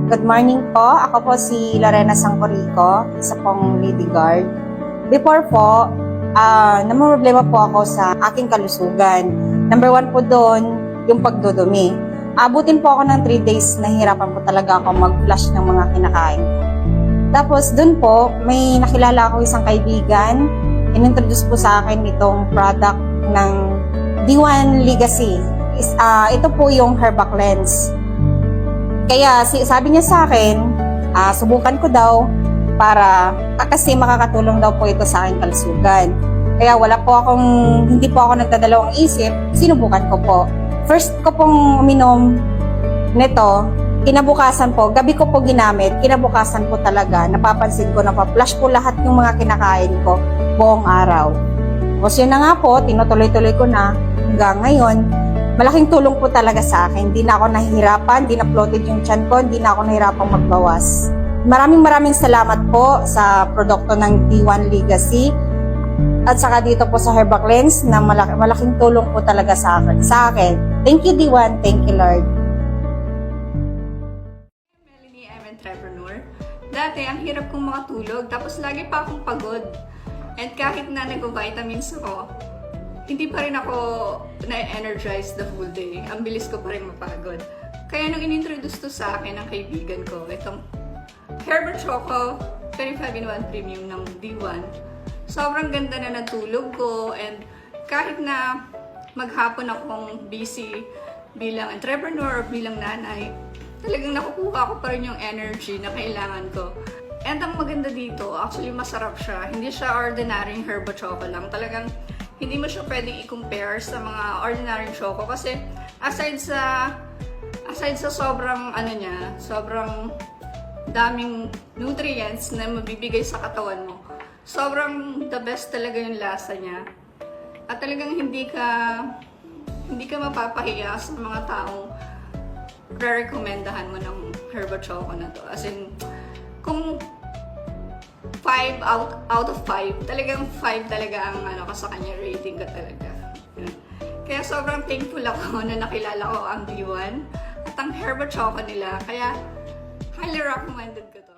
Good morning po. Ako po si Lorena Sangcorico, isa pong lady guard. Before po, namumroblema po ako sa aking kalusugan. Number 1 po doon, yung pagdudumi. Abutin po ako ng 3 days, nahihirapan po talaga ako mag-flush ng mga kinakain ko. Tapos doon po, may nakilala ako isang kaibigan. Inintroduce po sa akin itong product ng D1 Legacy. Ito po yung Herba Cleanse. Kaya sabi niya sa akin, subukan ko daw para kasi makakatulong daw po ito sa aking kalusugan. Kaya hindi po ako nagdadalawang isip, sinubukan ko po. First ko pong uminom nito, kinabukasan po, gabi ko po ginamit, kinabukasan po talaga, napapansin ko, napaplush po lahat yung mga kinakain ko buong araw. Tapos yun na nga po, tinutuloy-tuloy ko na hanggang ngayon. Malaking tulong po talaga sa akin. Hindi na ako nahihirapan, hindi na bloated yung tiyan ko, hindi na ako nahihirapang magbawas. Maraming salamat po sa produkto ng D1 Legacy at saka dito po sa Herba Cleanse na malaking tulong po talaga sa akin. Thank you D1, thank you Lord. Melanie, I'm entrepreneur. Dati, ang hirap kong makatulog, tapos lagi pa akong pagod. And kahit na nag-vitamins ako, hindi pa rin ako na-energize the full day. Ang bilis ko pa rin mapagod. Kaya nung inintroduce to sa akin ng kaibigan ko, itong Herba Choco 25-in-1 Premium ng D1, sobrang ganda na natulog ko. And kahit na maghapon akong busy bilang entrepreneur o bilang nanay, talagang nakukuha ko pa rin yung energy na kailangan ko. And ang maganda dito, actually masarap siya. Hindi siya ordinary Herba Choco lang. Talagang hindi mo siya pwedeng i-compare sa mga ordinary choco kasi aside sa sobrang sobrang daming nutrients na mabibigay sa katawan mo. Sobrang the best talaga yung lasa niya. At talagang hindi ka mapapahiya sa mga taong re-recommendahan mo ng Herba Choco na to. As in, kung 5 out of 5, talagang 5 talaga ang sa kanya, rating ko talaga. Kaya sobrang thankful ako na nakilala ko ang D1 at ang Herba Choco nila. Kaya highly recommended ko to.